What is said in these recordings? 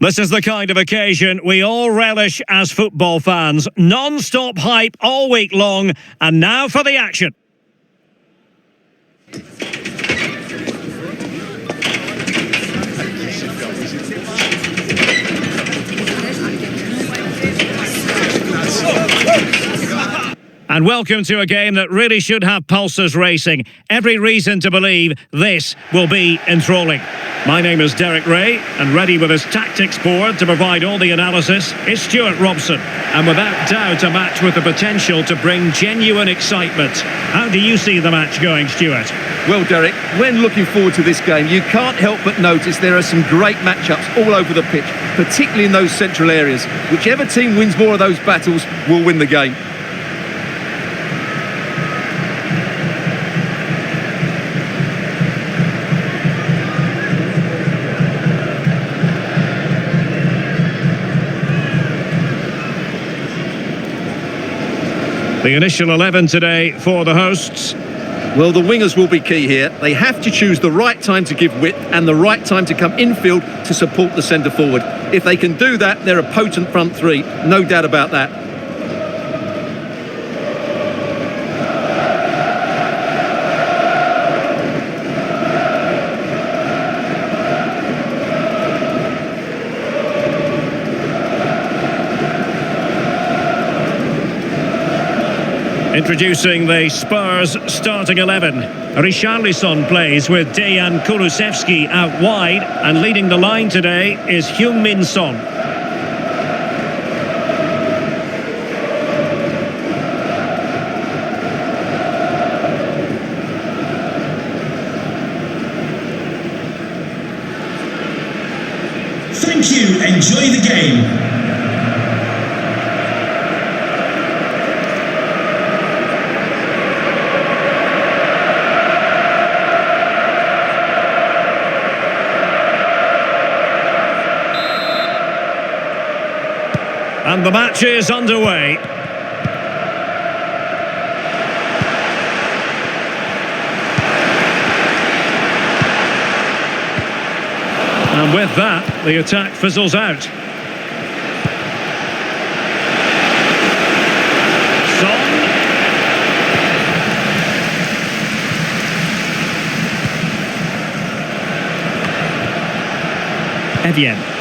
This is the kind of occasion we all relish as football fans. Non-stop hype all week long, and now for the action. And welcome to a game that really should have pulses racing. Every reason to believe this will be enthralling. My name is Derek Ray, and ready with his tactics board to provide all the analysis is Stuart Robson. And without doubt, a match with the potential to bring genuine excitement. How do you see the match going, Stuart? Well, Derek, when looking forward to this game, you can't help but notice there are some great matchups all over the pitch, particularly in those central areas. Whichever team wins more of those battles will win the game. The initial 11 today for the hosts. Well, the wingers will be key here. They have to choose the right time to give width and the right time to come infield to support the centre forward. If they can do that, they're a potent front three, no doubt about that. Introducing the Spurs starting 11. Richarlison plays with Dejan Kulusevski out wide, and leading the line today is Heung-min Son. Thank you. Enjoy the game. And the match is underway. And with that, the attack fizzles out. Son. Evian.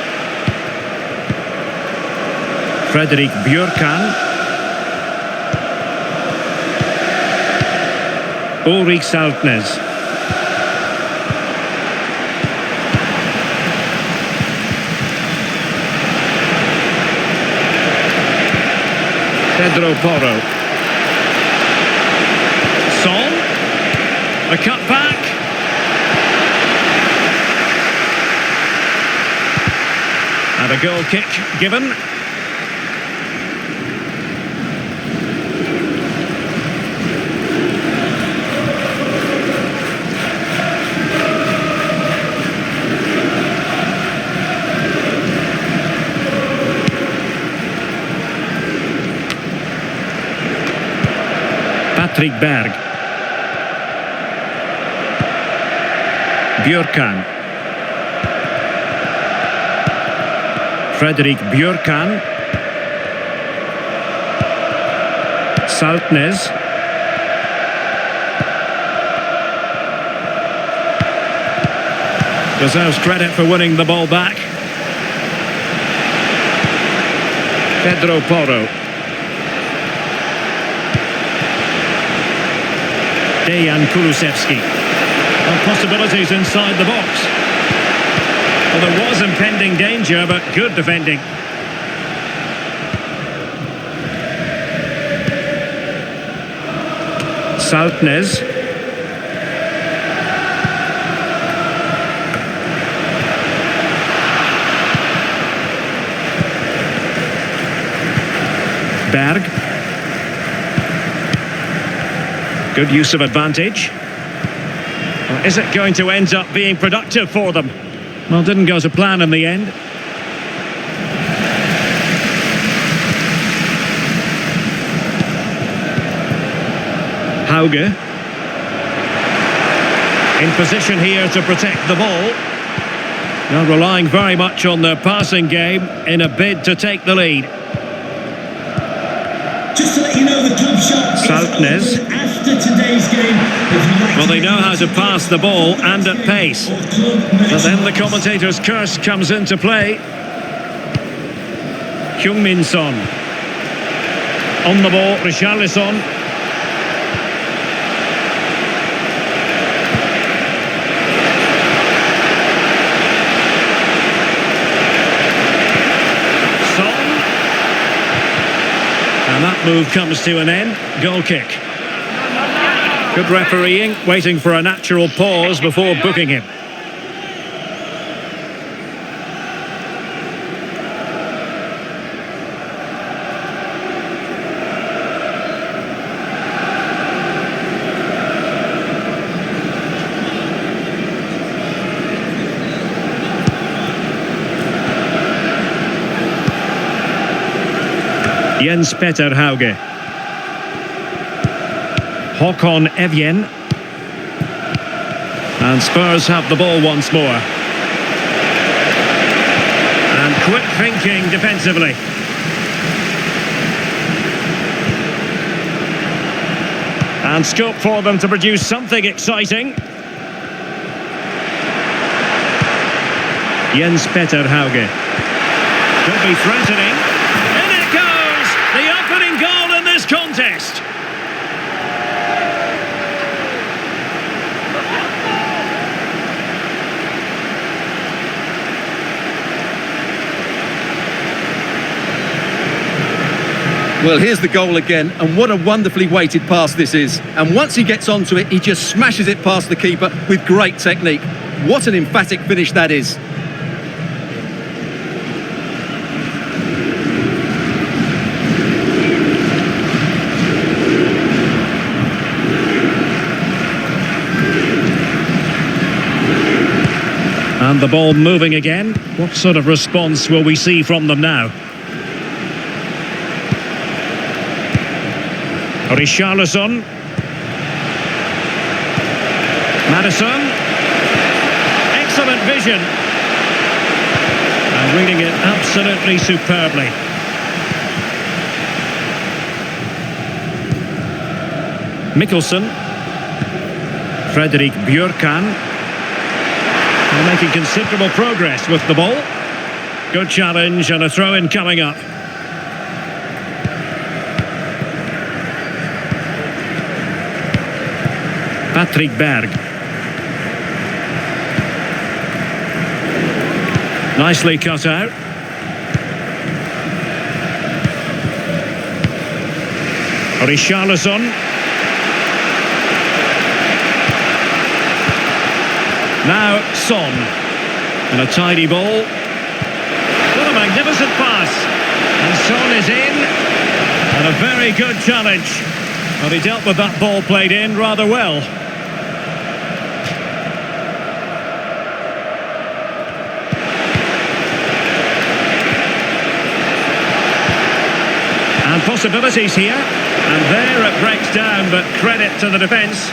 Frederik Bjørkan. Ulrik Saltnes. Pedro Porro. Son. A cut back. And a goal kick given. Patrick Berg. Bjørkan. Frederik Bjørkan. Saltnes. Deserves credit for winning the ball back. Pedro Porro. Dejan Kulusevski. And possibilities inside the box. Well, there was impending danger, but good defending. Saltnes. Berg. Good use of advantage. Well, is it going to end up being productive for them? Well, didn't go to plan in the end. Hauge. In position here to protect the ball. They're relying very much on their passing game in a bid to take the lead. Just to let you know, the club shop is Saltnes. open after today's game. If you'd like Well, to they know how to pass the ball and at pace. or club But then the merchandise. commentator's curse comes into play. Heung-min Son. On the ball, Richarlison. Son. And that move comes to an end. Goal kick. Good refereeing, waiting for a natural pause before booking him. Jens Petter Hauge. Håkon Evjen. And Spurs have the ball once more. And quick thinking defensively. And scope for them to produce something exciting. Jens Petter Hauge. Could be threatening. In it goes! The opening goal in this contest. Well, here's the goal again, and what a wonderfully weighted pass this is. And once he gets onto it, he just smashes it past the keeper with great technique. What an emphatic finish that is. And the ball moving again. What sort of response will we see from them now? Richarlison. Madison. Excellent vision. And reading it absolutely superbly. Mikkelsen. Fredrik Bjørkan. And making considerable progress with the ball. Good challenge and a throw-in coming up. Patrick Berg. Nicely cut out. Richarlison. Now Son. And a tidy ball. What a magnificent pass. And Son is in. And a very good challenge. But he dealt with that ball played in rather well. And possibilities here. And there it breaks down, but credit to the defence.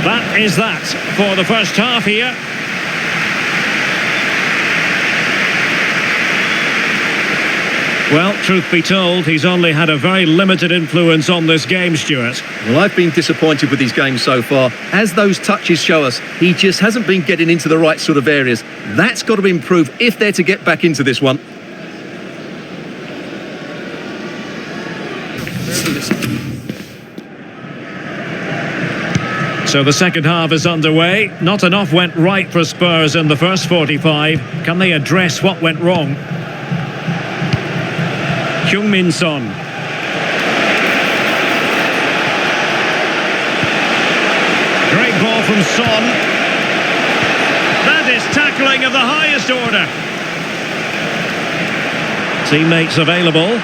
That is that for the first half here. Well, truth be told, he's only had a very limited influence on this game, Stuart. Well, I've been disappointed with his game so far. As those touches show us, he just hasn't been getting into the right sort of areas. That's got to improve if they're to get back into this one. So the second half is underway. Not enough went right for Spurs in the first 45. Can they address what went wrong? Heung-min Son. Great ball from Son. That is tackling of the highest order. Teammates available.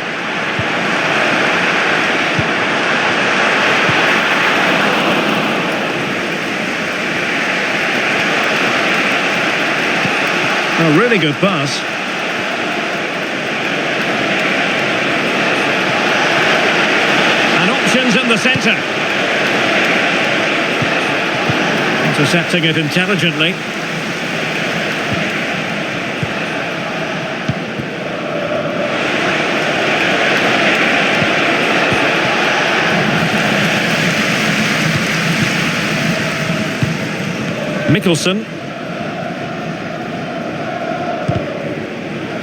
A really good pass. And options in the centre. Intercepting it intelligently. Mikkelsen.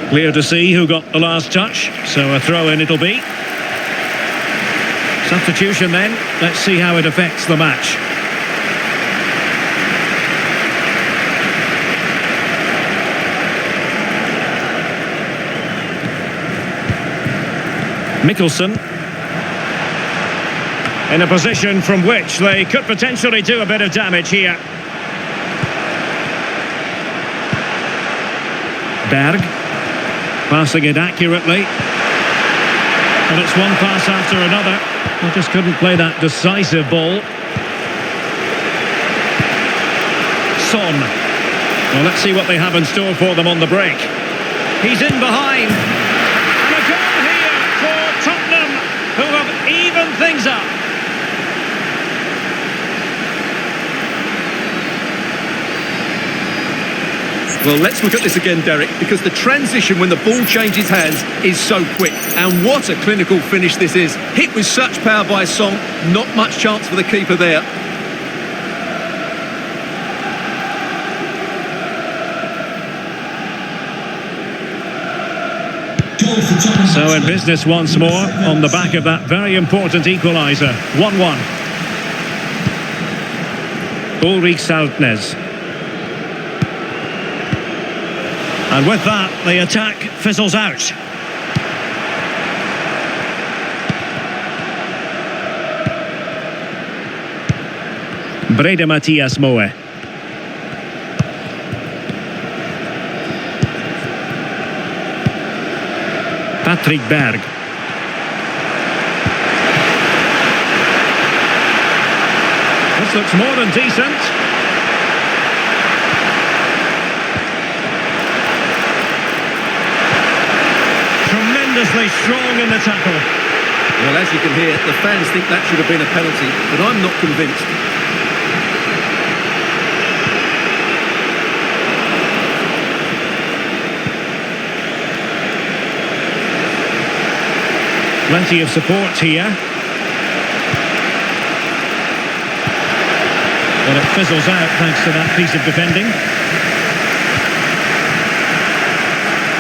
Clear to see who got the last touch, so a throw-in it'll be. Substitution then, let's see how it affects the match. Mikkelsen. In a position from which they could potentially do a bit of damage here. Berg. Passing it accurately. And it's one pass after another. They just couldn't play that decisive ball. Son. Well, let's see what they have in store for them on the break. He's in behind. And a goal here for Tottenham, who have evened things up. Well, let's look at this again, Derek, because the transition when the ball changes hands is so quick. And what a clinical finish this is. Hit with such power by Song, not much chance for the keeper there. So in business once more, on the back of that very important equaliser. 1-1. Ulrich Saltnes. And with that, the attack fizzles out. Brede Mathias Moe. Patrick Berg. This looks more than decent. Tremendously strong in the tackle. Well, as you can hear, the fans think that should have been a penalty, but I'm not convinced. Plenty of support here. Well, it fizzles out thanks to that piece of defending.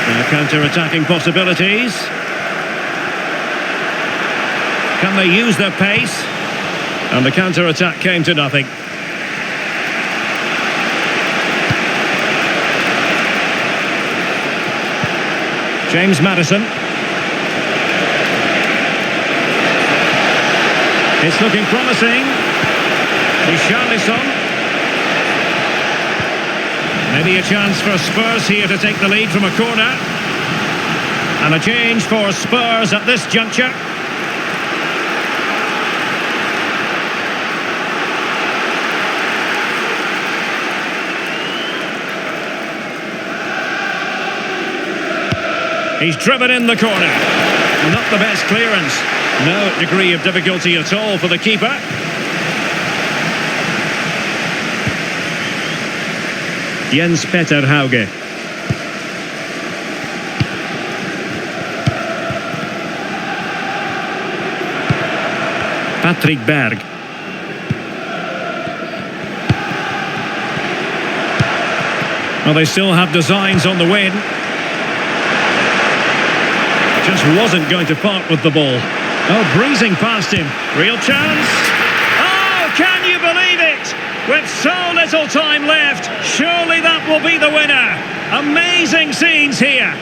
Now counter-attacking possibilities. Can they use their pace? And the counter-attack came to nothing. James Maddison. It's looking promising. Richarlison. Maybe a chance for Spurs here to take the lead from a corner. And a change for Spurs at this juncture. He's driven in the corner. Not the best clearance. No degree of difficulty at all for the keeper. Jens Petter Hauge. Patrick Berg. Well, they still have designs on the win. Just wasn't going to part with the ball. Oh, breezing past him. Real chance. Oh, can you believe it? With so little time left, surely that will be the winner. Amazing scenes here.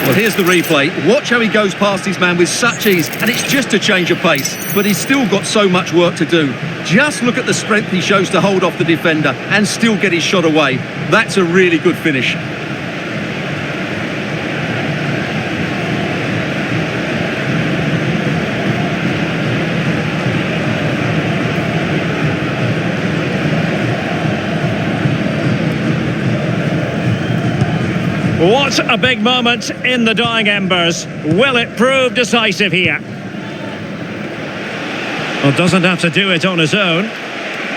Well, here's the replay. Watch how he goes past his man with such ease, and it's just a change of pace. But he's still got so much work to do. Just look at the strength he shows to hold off the defender and still get his shot away. That's a really good finish. What a big moment in the dying embers. Will it prove decisive here? Well, doesn't have to do it on his own.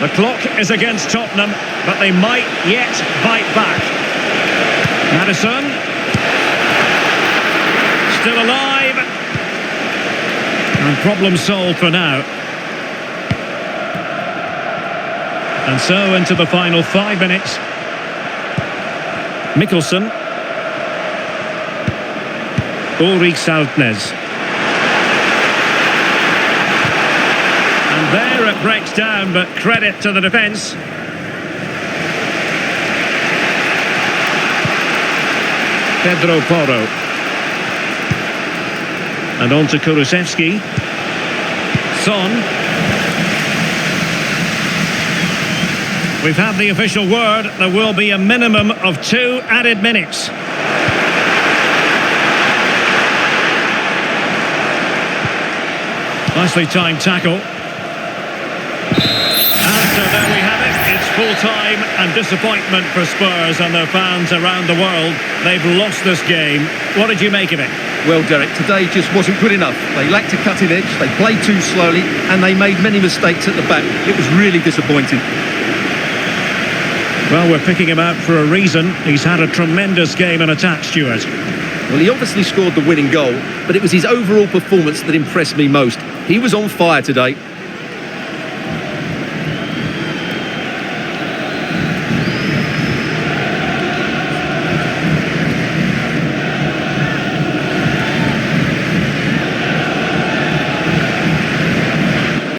The clock is against Tottenham, but they might yet bite back. Madison. Still alive. And problem solved for now. And so into the final 5 minutes. Mikkelsen. Ulrich Saltnes. And there it breaks down, but credit to the defence. Pedro Porro. And on to Kulusevski. Son. We've had the official word. There will be a minimum of 2 added minutes. Nicely timed tackle. And so there we have it. It's full-time and disappointment for Spurs and their fans around the world. They've lost this game. What did you make of it? Well, Derek, today just wasn't good enough. They lacked a cutting edge, they played too slowly, and they made many mistakes at the back. It was really disappointing. Well, we're picking him out for a reason. He's had a tremendous game in attack, Stuart. Well, he obviously scored the winning goal, but it was his overall performance that impressed me most. He was on fire today.